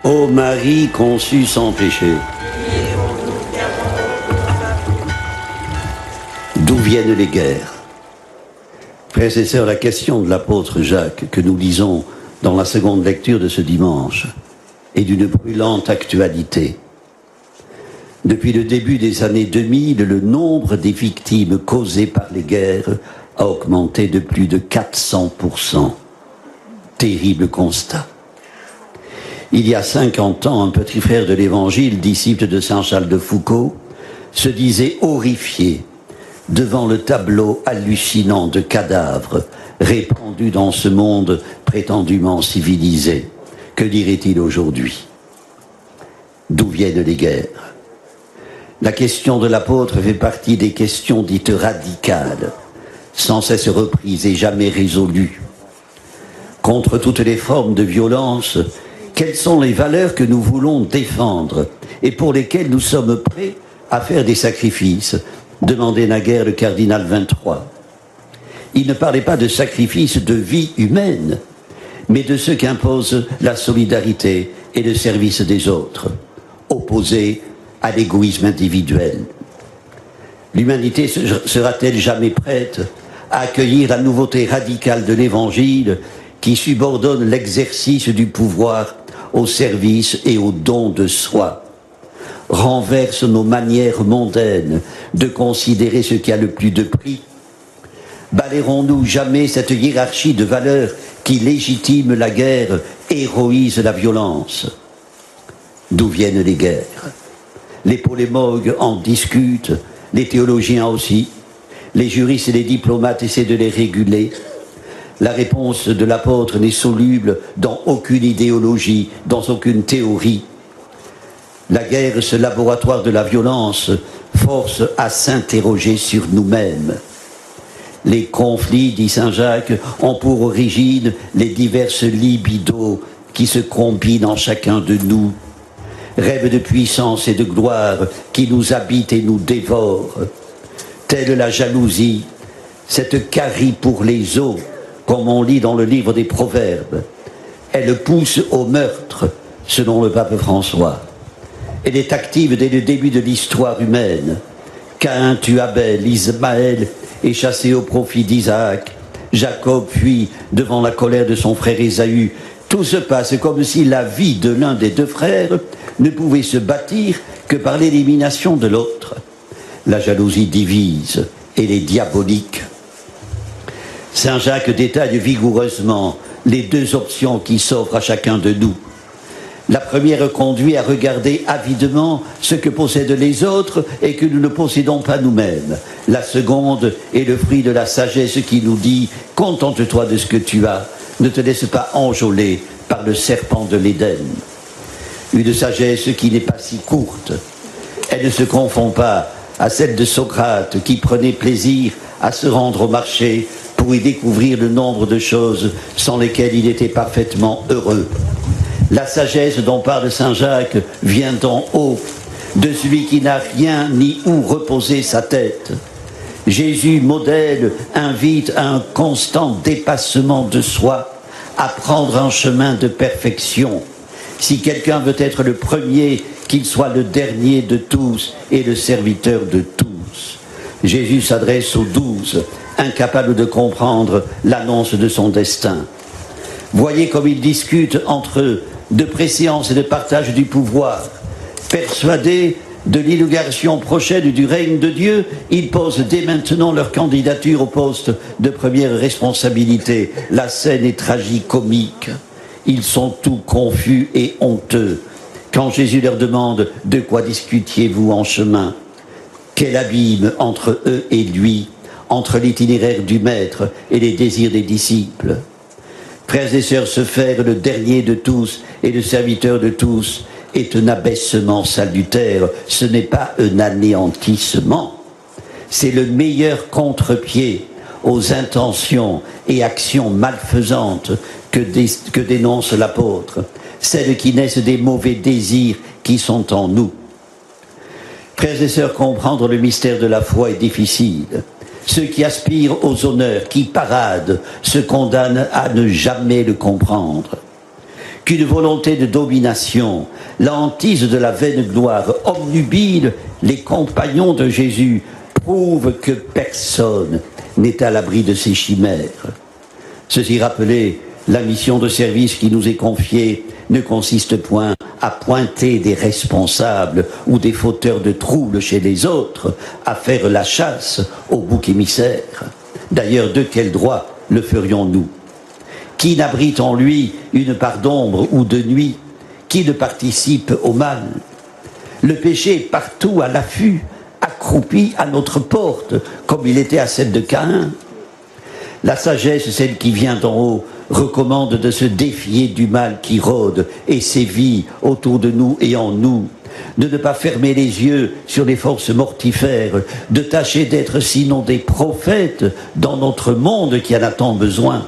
Ô Marie conçue sans péché. D'où viennent les guerres? Frères et sœurs, la question de l'apôtre Jacques que nous lisons dans la seconde lecture de ce dimanche est d'une brûlante actualité. Depuis le début des années 2000, le nombre des victimes causées par les guerres a augmenté de plus de 400%. Terrible constat. Il y a 50 ans, un petit frère de l'Évangile, disciple de saint Charles de Foucault, se disait horrifié devant le tableau hallucinant de cadavres répandus dans ce monde prétendument civilisé. Que dirait-il aujourd'hui? D'où viennent les guerres? La question de l'apôtre fait partie des questions dites radicales, sans cesse reprises et jamais résolues. Contre toutes les formes de violence, quelles sont les valeurs que nous voulons défendre et pour lesquelles nous sommes prêts à faire des sacrifices? Demandait naguère le cardinal 23. Il ne parlait pas de sacrifice de vie humaine, mais de ce qu'impose la solidarité et le service des autres, opposés à l'égoïsme individuel. L'humanité sera-t-elle jamais prête à accueillir la nouveauté radicale de l'Évangile qui subordonne l'exercice du pouvoir au service et au don de soi, renverse nos manières mondaines de considérer ce qui a le plus de prix? Balayerons-nous jamais cette hiérarchie de valeurs qui légitime la guerre, héroïse la violence? D'où viennent les guerres? Les polémologues en discutent, les théologiens aussi, les juristes et les diplomates essaient de les réguler. La réponse de l'apôtre n'est soluble dans aucune idéologie, dans aucune théorie. La guerre, ce laboratoire de la violence, force à s'interroger sur nous-mêmes. Les conflits, dit saint Jacques, ont pour origine les diverses libidos qui se combinent en chacun de nous. Rêves de puissance et de gloire qui nous habitent et nous dévorent. Telle la jalousie, cette carie pour les os, comme on lit dans le livre des Proverbes. Elle pousse au meurtre, selon le pape François. Elle est active dès le début de l'histoire humaine. Caïn tue Abel, Ismaël est chassé au profit d'Isaac, Jacob fuit devant la colère de son frère Ésaü. Tout se passe comme si la vie de l'un des deux frères ne pouvait se bâtir que par l'élimination de l'autre. La jalousie divise, elle est diabolique. Saint Jacques détaille vigoureusement les deux options qui s'offrent à chacun de nous. La première conduit à regarder avidement ce que possèdent les autres et que nous ne possédons pas nous-mêmes. La seconde est le fruit de la sagesse qui nous dit « Contente-toi de ce que tu as, ne te laisse pas enjôler par le serpent de l'Éden ». Une sagesse qui n'est pas si courte. Elle ne se confond pas à celle de Socrate qui prenait plaisir à se rendre au marché pour y découvrir le nombre de choses sans lesquelles il était parfaitement heureux. La sagesse dont parle saint Jacques vient d'en haut, de celui qui n'a rien ni où reposer sa tête. Jésus, modèle, invite à un constant dépassement de soi, à prendre un chemin de perfection. Si quelqu'un veut être le premier, qu'il soit le dernier de tous et le serviteur de tous. Jésus s'adresse aux 12, incapables de comprendre l'annonce de son destin. Voyez comme ils discutent entre eux de préséance et de partage du pouvoir. Persuadés de l'inauguration prochaine du règne de Dieu, ils posent dès maintenant leur candidature au poste de première responsabilité. La scène est tragicomique. Ils sont tout confus et honteux. Quand Jésus leur demande « De quoi discutiez-vous en chemin ?» Quel abîme entre eux et lui, entre l'itinéraire du maître et les désirs des disciples. Frères et sœurs, se faire le dernier de tous et le serviteur de tous est un abaissement salutaire, ce n'est pas un anéantissement. C'est le meilleur contre-pied aux intentions et actions malfaisantes que dénonce l'apôtre, celles qui naissent des mauvais désirs qui sont en nous. Frères et sœurs, comprendre le mystère de la foi est difficile. Ceux qui aspirent aux honneurs, qui paradent, se condamnent à ne jamais le comprendre. qu'une volonté de domination, la hantise de la vaine gloire, obnubile les compagnons de Jésus, prouve que personne n'est à l'abri de ces chimères. Ceci rappelé, la mission de service qui nous est confiée ne consiste point à pointer des responsables ou des fauteurs de troubles chez les autres, à faire la chasse aux boucs émissaires. D'ailleurs, de quel droit le ferions-nous? Qui n'abrite en lui une part d'ombre ou de nuit? Qui ne participe au mal? Le péché est partout à l'affût, accroupi à notre porte, comme il était à celle de Caïn. La sagesse, celle qui vient d'en haut, recommande de se défier du mal qui rôde et sévit autour de nous et en nous, de ne pas fermer les yeux sur les forces mortifères, de tâcher d'être sinon des prophètes dans notre monde qui en a tant besoin,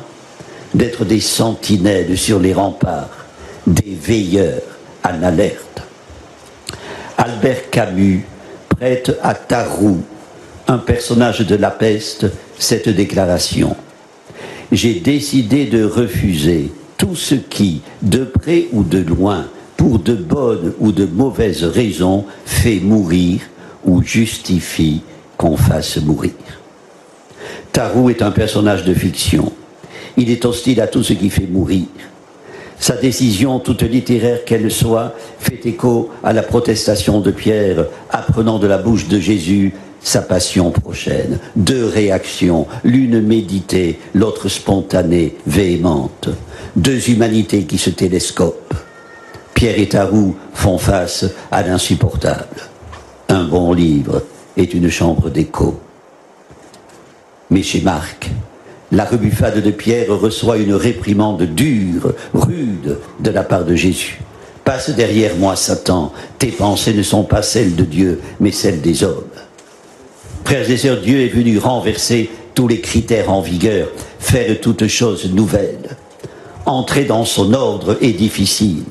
d'être des sentinelles sur les remparts, des veilleurs en alerte. Albert Camus prête à Tarrou, un personnage de La Peste, cette déclaration. J'ai décidé de refuser tout ce qui, de près ou de loin, pour de bonnes ou de mauvaises raisons, fait mourir ou justifie qu'on fasse mourir. Tarrou est un personnage de fiction. Il est hostile à tout ce qui fait mourir. Sa décision, toute littéraire qu'elle soit, fait écho à la protestation de Pierre, apprenant de la bouche de Jésus sa passion prochaine. Deux réactions, l'une méditée, l'autre spontanée, véhémente. Deux humanités qui se télescopent. Pierre et Tarrou font face à l'insupportable. Un bon livre est une chambre d'écho. Mais chez Marc, la rebuffade de Pierre reçoit une réprimande dure, rude, de la part de Jésus. Passe derrière moi, Satan, tes pensées ne sont pas celles de Dieu, mais celles des hommes. Frères et sœurs, Dieu est venu renverser tous les critères en vigueur, faire toutes choses nouvelles. Entrer dans son ordre est difficile.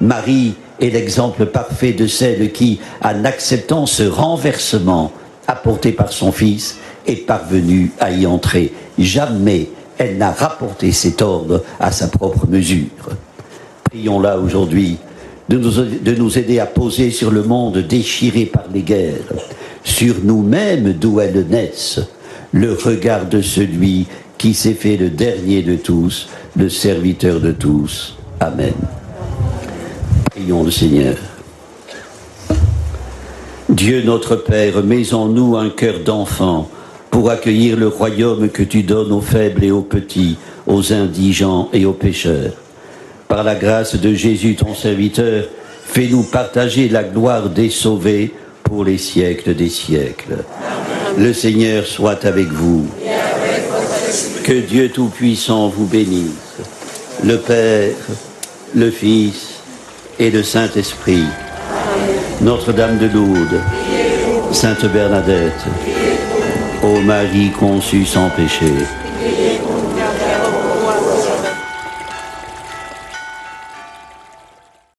Marie est l'exemple parfait de celle qui, en acceptant ce renversement apporté par son Fils, est parvenue à y entrer. Jamais elle n'a rapporté cet ordre à sa propre mesure. Prions-la aujourd'hui de nous aider à poser sur le monde déchiré par les guerres, sur nous-mêmes d'où elles naissent, le regard de celui qui s'est fait le dernier de tous, le serviteur de tous. Amen. Prions le Seigneur. Dieu notre Père, mets en nous un cœur d'enfant pour accueillir le royaume que tu donnes aux faibles et aux petits, aux indigents et aux pécheurs. Par la grâce de Jésus, ton serviteur, fais-nous partager la gloire des sauvés pour les siècles des siècles. Le Seigneur soit avec vous. Que Dieu Tout-Puissant vous bénisse, le Père, le Fils et le Saint-Esprit. Notre-Dame de Lourdes, Sainte Bernadette, ô Marie conçue sans péché,